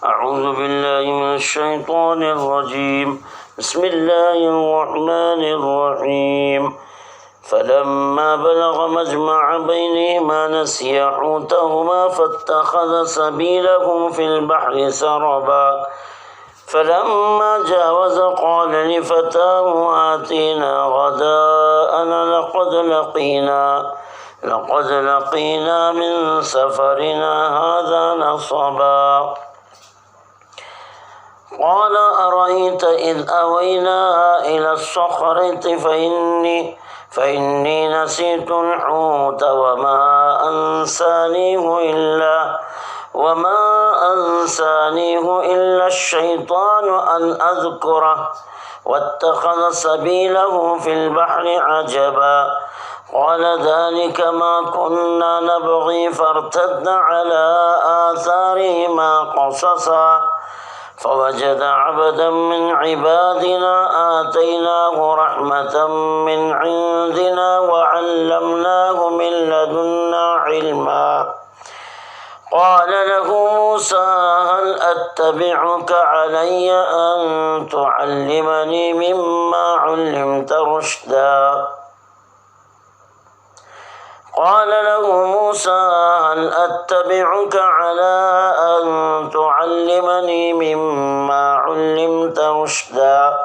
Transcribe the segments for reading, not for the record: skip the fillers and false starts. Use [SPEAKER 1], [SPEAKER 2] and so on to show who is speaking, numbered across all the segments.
[SPEAKER 1] أعوذ بالله من الشيطان الرجيم بسم الله الرحمن الرحيم فلما بلغ مجمع بينهما نسيا حوتهما فاتخذ سبيله في البحر سربا فلما جاوز قال لفتاه آتينا غداءنا لقد لقينا من سفرنا هذا نصبا قال أرأيت إذ أوينا إلى الصخرة فإني نسيت الحوت وما أنسانيه إلا الشيطان أن أذكره واتخذ سبيله في البحر عجبا قال ذلك ما كنا نبغي فارتدنا على آثارهما قصصا فوجد عبدا من عبادنا آتيناه رحمة من عندنا وعلمناه من لدنا علما قال له موسى هل أتبعك علي أن تعلمني مما علمت رشدا قال له موسى هل أتبعك على أن تعلمني مما علمت رشدا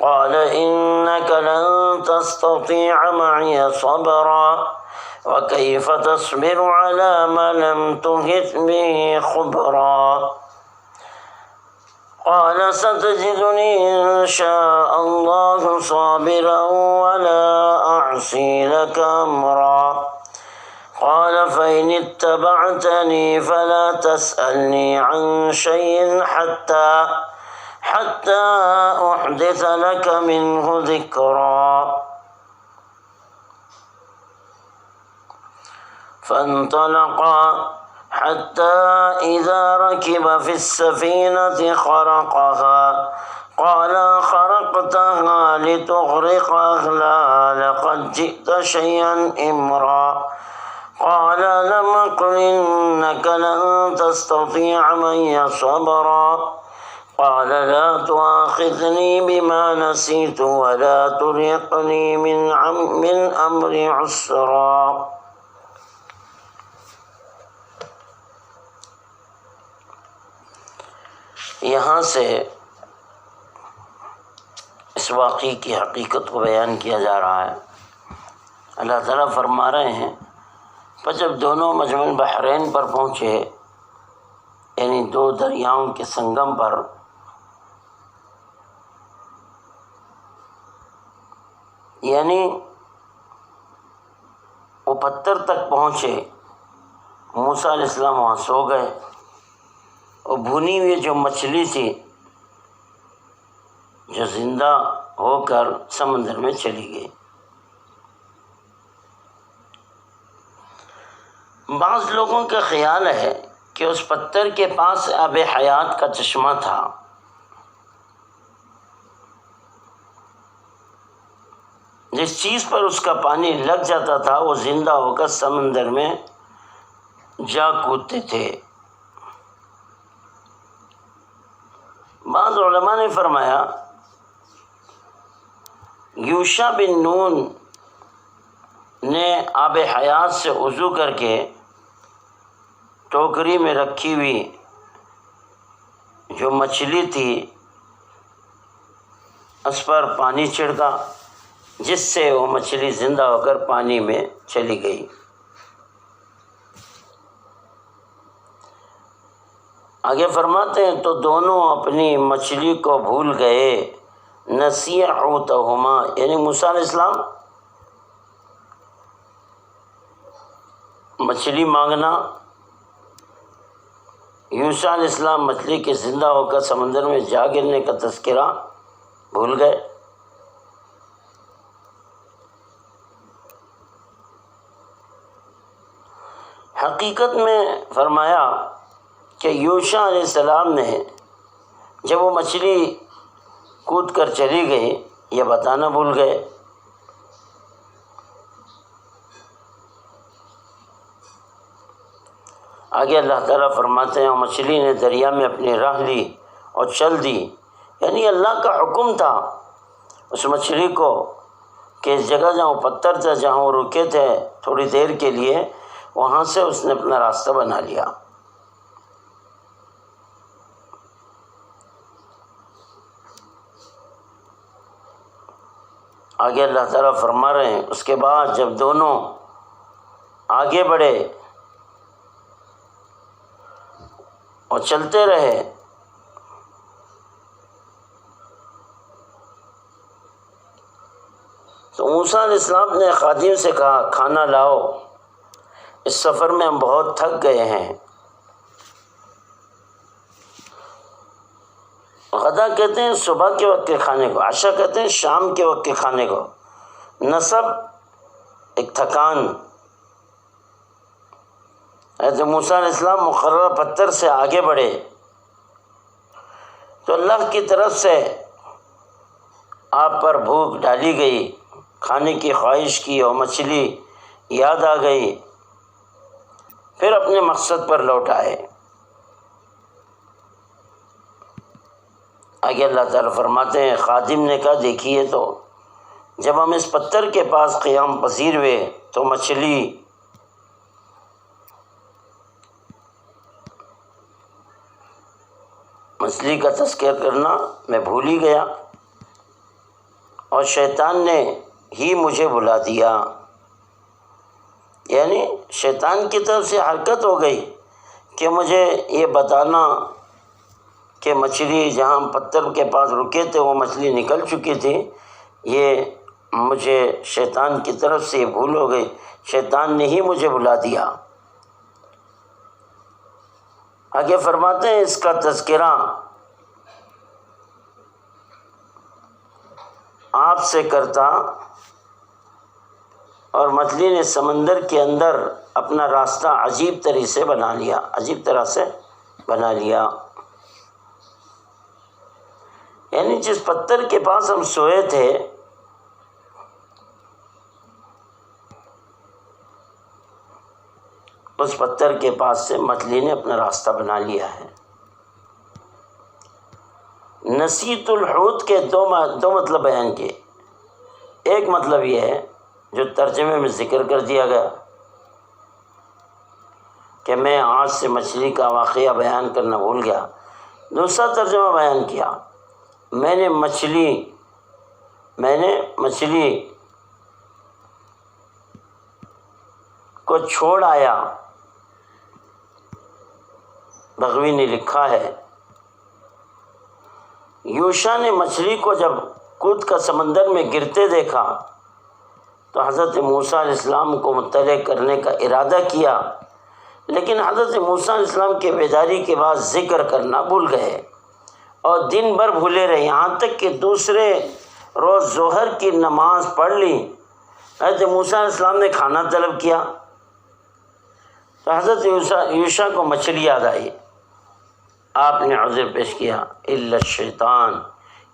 [SPEAKER 1] قال إنك لن تستطيع معي صبرا وكيف تصبر على ما لم تحط به خبرا قال ستجدني إن شاء الله صابرا ولا أعصي لك أمرا قال فإن اتبعتني فلا تسألني عن شيء حتى أحدث لك منه ذكرا فانطلقا حتى إذا ركب في السفينة خرقها قال خرقتها لتغرق أهلها لقد جئت شيئا إمرا قال لم أقل إنك لن تستطيع معي صبرا قال لا تؤاخذني بما نسيت ولا ترهقني من أمري عسرا. یہاں سے اس واقعے کی حقیقت کو بیان کیا جا رہا ہے. اللہ تعالیٰ فرما رہے ہیں پر جب دونوں مجمع البحرین پر پہنچے یعنی دو دریاؤں کے سنگم پر یعنی وہ پتھر تک پہنچے موسیٰ علیہ السلام وہاں سو گئے اور بھونی ہوئی جو مچھلی تھی جو زندہ ہو کر سمندر میں چلی گئی. بعض لوگوں کا خیال ہے کہ اس پتھر کے پاس آب حیات کا چشمہ تھا. جس چیز پر اس کا پانی لگ جاتا تھا وہ زندہ ہو کر سمندر میں جا کودتے تھے. بعض علماء نے فرمایا یوشع بن نون نے آب حیات سے وضو کر کے ٹوکری میں رکھی ہوئی جو مچھلی تھی اس پر پانی چھڑکا جس سے وہ مچھلی زندہ ہو کر پانی میں چلی گئی. آگے فرماتے ہیں تو دونوں اپنی مچھلی کو بھول گئے. نسی حوتہما یعنی موسیٰ علیہ السلام مچھلی مانگنا، یوشع علیہ السلام مچھلی کے زندہ ہو کر سمندر میں جا گرنے کا تذکرہ بھول گئے. حقیقت میں فرمایا کہ یوشع علیہ السلام نے جب وہ مچھلی کود کر چلی گئی یہ بتانا بھول گئے. آگے اللہ تعالیٰ فرماتے ہیں مچھلی نے دریا میں اپنی راہ لی اور چل دی، یعنی اللہ کا حکم تھا اس مچھلی کو کہ اس جگہ جہاں وہ پتھر تھا، جہاں وہ رکے تھے تھوڑی دیر کے لیے، وہاں سے اس نے اپنا راستہ بنا لیا۔ آگے اللہ تعالیٰ فرما رہے ہیں اس کے بعد جب دونوں آگے بڑھے اور چلتے رہے تو موسیٰ علیہ السلام نے خادم سے کہا کھانا لاؤ، اس سفر میں ہم بہت تھک گئے ہیں۔ غدا کہتے ہیں صبح کے وقت کے کھانے کو، عشاء کہتے ہیں شام کے وقت کے کھانے کو۔ نصب ایک تھکان۔ حضرت موسیٰ علیہ السلام مقررہ پتھر سے آگے بڑھے تو اللہ کی طرف سے آپ پر بھوک ڈالی گئی، کھانے کی خواہش کی اور مچھلی یاد آ گئی، پھر اپنے مقصد پر لوٹ آئے۔ آگے اللہ تعالیٰ فرماتے ہیں خادم نے کہا دیکھیے تو جب ہم اس پتھر کے پاس قیام پذیر ہوئے تو مچھلی کا تذکر کرنا میں بھول ہی گیا اور شیطان نے ہی مجھے بلا دیا، یعنی شیطان کی طرف سے حرکت ہو گئی کہ مجھے یہ بتانا کہ مچھلی جہاں پتھر کے پاس رکے تھے وہ مچھلی نکل چکی تھی، یہ مجھے شیطان کی طرف سے بھول ہو گئی، شیطان نے ہی مجھے بلا دیا۔ آگے فرماتے ہیں اس کا تذکرہ آپ سے کرتا اور مچھلی نے سمندر کے اندر اپنا راستہ عجیب طرح سے بنا لیا، یعنی جس پتھر کے پاس ہم سوئے تھے اس پتھر کے پاس سے مچھلی نے اپنا راستہ بنا لیا ہے۔ نسیت الحوت کے دو مطلب بیان کیے۔ ایک مطلب یہ ہے جو ترجمے میں ذکر کر دیا گیا کہ میں آج سے مچھلی کا واقعہ بیان کرنا بھول گیا۔ دوسرا ترجمہ بیان کیا میں نے مچھلی کو چھوڑ آیا۔ بغوی نے لکھا ہے یوشع نے مچھلی کو جب کود کا سمندر میں گرتے دیکھا تو حضرت موسیٰ علیہ السلام کو مطلع کرنے کا ارادہ کیا، لیکن حضرت موسیٰ علیہ السلام کے بیداری کے بعد ذکر کرنا بھول گئے اور دن بھر بھولے رہے، یہاں تک کہ دوسرے روز ظہر کی نماز پڑھ لی۔ حضرت موسیٰ علیہ السلام نے کھانا طلب کیا تو حضرت یوشع کو مچھلی یاد آئی، آپ نے عذر پیش کیا الا الشیطان،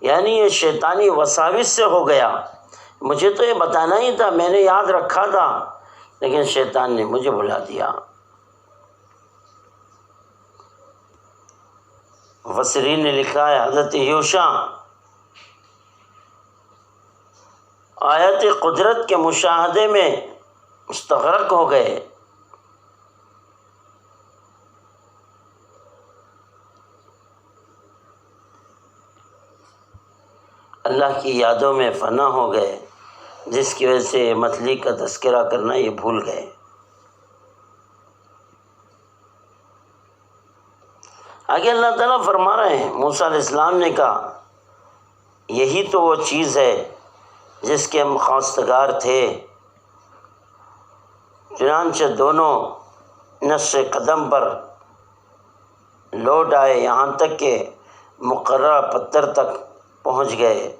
[SPEAKER 1] یعنی یہ شیطانی وساوس سے ہو گیا، مجھے تو یہ بتانا ہی تھا، میں نے یاد رکھا تھا لیکن شیطان نے مجھے بھلا دیا۔ مفسرین نے لکھا ہے حضرت یوشع آیت قدرت کے مشاہدے میں مستغرق ہو گئے، اللہ کی یادوں میں فنا ہو گئے، جس کی وجہ سے مچھلی کا تذکرہ کرنا یہ بھول گئے۔ آگے اللہ تعالیٰ فرما رہے ہیں موسیٰ علیہ السلام نے کہا یہی تو وہ چیز ہے جس کے ہم خواستگار تھے، چنانچہ دونوں نقش قدم پر لوٹ آئے، یہاں تک کہ مقررہ پتھر تک پہنچ گئے۔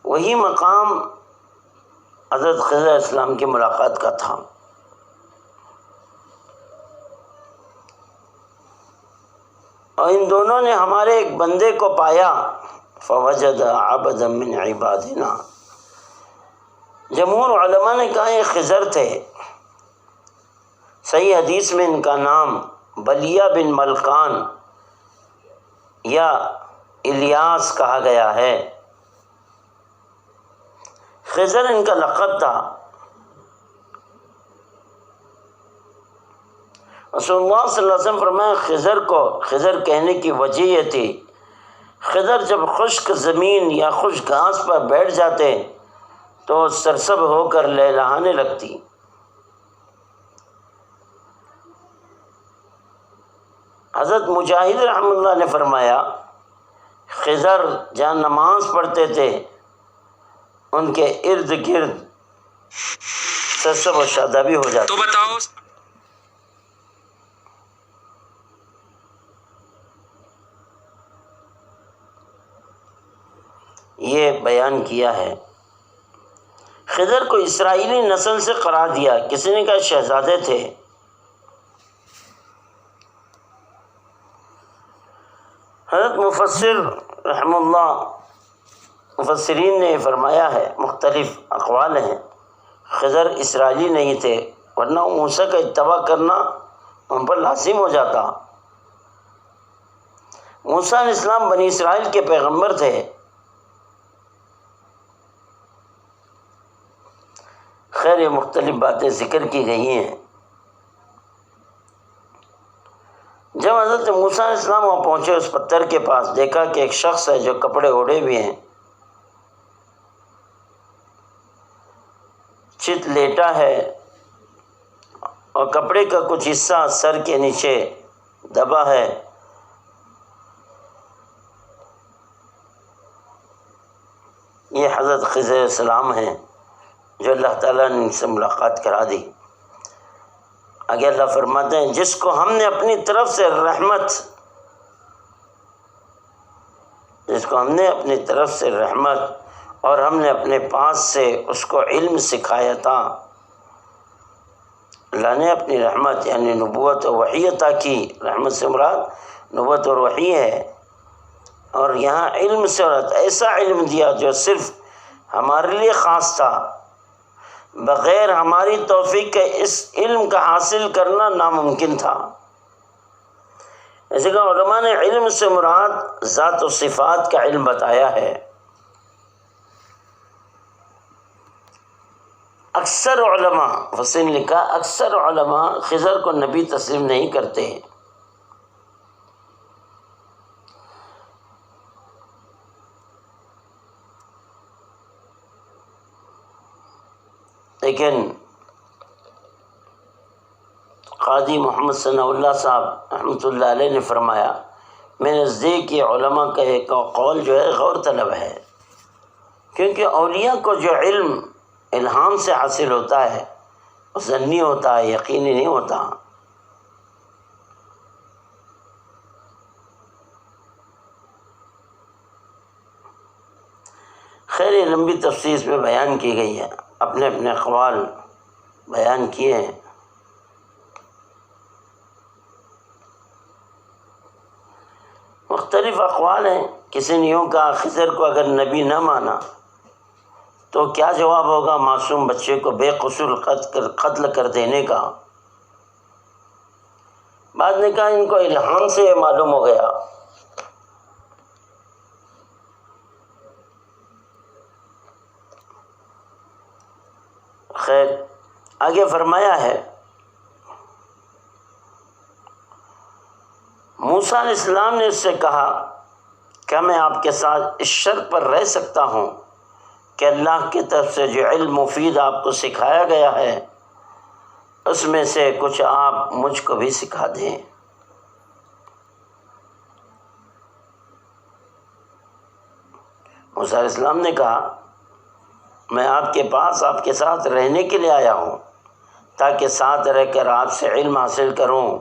[SPEAKER 1] وہی مقام حضرت خضر علیہ السلام کی ملاقات کا تھا۔ اور ان دونوں نے ہمارے ایک بندے کو پایا، فوجد عبدا من عبادنا۔ جمہور علماء نے کہا یہ خضر تھے، صحیح حدیث میں ان کا نام بلیہ بن ملکان یا الیاس کہا گیا ہے۔ خضر ان کا لقب تھا۔ رسول اللہ صلی اللہ علیہ وسلم فرمایا خضر کو خضر کہنے کی وجہ یہ تھی، خضر جب خشک زمین یا خشک گھاس پر بیٹھ جاتے تو سرسب ہو کر لہلہانے لگتی۔ حضرت مجاہد رحمہ اللہ نے فرمایا خضر جہاں نماز پڑھتے تھے ان کے ارد گرد سرسب و شادابی ہو جاتی۔
[SPEAKER 2] تو بتاؤ
[SPEAKER 1] یہ بیان کیا ہے۔ خضر کو اسرائیلی نسل سے قرار دیا، کسی نے کہا شہزادے تھے۔ حضرت مفسر رحمہ اللہ مفسرین نے فرمایا ہے، مختلف اقوال ہیں، خضر اسرائیلی نہیں تھے ورنہ موسیٰ کا اتباع کرنا ان پر لازم ہو جاتا۔ موسیٰ علیہ السلام بنی اسرائیل کے پیغمبر تھے۔ خیر یہ مختلف باتیں ذکر کی گئی ہیں۔ جب حضرت موسیٰ علیہ السلام وہاں پہنچے اس پتھر کے پاس، دیکھا کہ ایک شخص ہے جو کپڑے اوڑھے ہوئے ہیں، چت لیٹا ہے اور کپڑے کا کچھ حصہ سر کے نیچے دبا ہے۔ یہ حضرت خضر علیہ السلام ہیں جو اللہ تعالیٰ نے ان سے ملاقات کرا دی۔ آگے اللہ فرماتے ہیں جس کو ہم نے اپنی طرف سے رحمت اور ہم نے اپنے پاس سے اس کو علم سکھایا تھا۔ اللہ نے اپنی رحمت یعنی نبوت و وحی عطا کی۔ رحمت سے مراد نبوت اور وحی ہے، اور یہاں علم سے ایسا علم دیا جو صرف ہمارے لیے خاص تھا، بغیر ہماری توفیق کے اس علم کا حاصل کرنا ناممکن تھا۔ اسی کا علماء نے علم سے مراد ذات و صفات کا علم بتایا ہے۔ اکثر علماء حسین لکھا اکثر علماء خضر کو نبی تسلیم نہیں کرتے ہیں، لیکن قاضی محمد ثناء اللہ صاحب رحمۃ اللہ علیہ نے فرمایا میرے نزدیک یہ علماء کا ایک قول جو ہے غور طلب ہے، کیونکہ اولیاء کو جو علم الہام سے حاصل ہوتا ہے وہ ظنی ہوتا ہے، یقینی نہیں ہوتا۔ خیر یہ لمبی تفصیل اس میں بیان کی گئی ہے، اپنے اپنے اقوال بیان کیے ہیں۔ مختلف اقوال ہیں، کسی نے یوں کہا خضر کو اگر نبی نہ مانا تو کیا جواب ہوگا معصوم بچے کو بے قصور قتل کر دینے کا؟ بعد نے کہا ان کو الہام سے یہ معلوم ہو گیا۔ خیر آگے فرمایا ہے موسیٰ علیہ السلام نے اس سے کہا کیا میں آپ کے ساتھ اس شرط پر رہ سکتا ہوں کہ اللہ کی طرف سے جو علم مفید آپ کو سکھایا گیا ہے اس میں سے کچھ آپ مجھ کو بھی سکھا دیں؟ موسیٰ علیہ السلام نے کہا میں آپ کے پاس آپ کے ساتھ رہنے کے لیے آیا ہوں تاکہ ساتھ رہ کر آپ سے علم حاصل کروں۔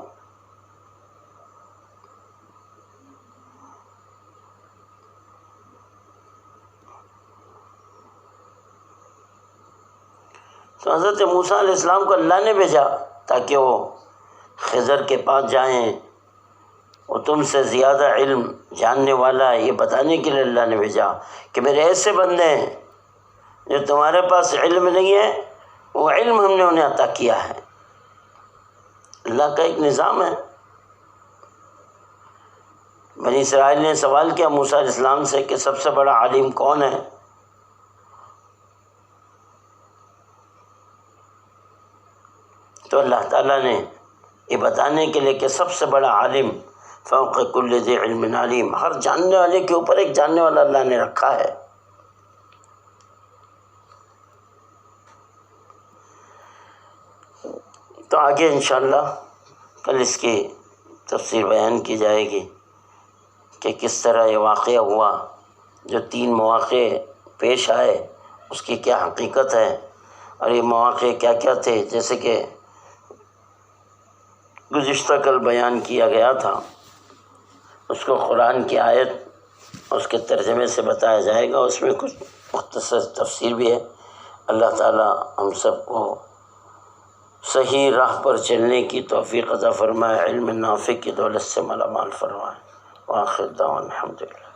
[SPEAKER 1] تو حضرت موسیٰ علیہ السلام کو اللہ نے بھیجا تاکہ وہ خضر کے پاس جائیں، وہ تم سے زیادہ علم جاننے والا ہے، یہ بتانے کے لیے اللہ نے بھیجا کہ میرے ایسے بندے ہیں جو تمہارے پاس علم نہیں ہے، وہ علم ہم نے انہیں عطا کیا ہے۔ اللہ کا ایک نظام ہے۔ بنی اسرائیل نے سوال کیا موسیٰ علیہ السلام سے کہ سب سے بڑا عالم کون ہے؟ تو اللہ تعالیٰ نے یہ بتانے کے لیے کہ سب سے بڑا عالم فوق کل ذی علم علیم، ہر جاننے والے کے اوپر ایک جاننے والا اللہ نے رکھا ہے۔ تو آگے انشاءاللہ کل اس کی تفسیر بیان کی جائے گی کہ کس طرح یہ واقعہ ہوا، جو 3 مواقع پیش آئے اس کی کیا حقیقت ہے، اور یہ مواقع کیا کیا تھے، جیسے کہ گزشتہ کل بیان کیا گیا تھا، اس کو قرآن کی آیت اس کے ترجمے سے بتایا جائے گا، اس میں کچھ مختصر تفسیر بھی ہے۔ اللہ تعالی ہم سب کو صحیح راہ پر چلنے کی توفیق عطا فرمائے، علم نافع کی دولت سے مالا مال فرمائے۔ وآخر دعوانا الحمدللہ۔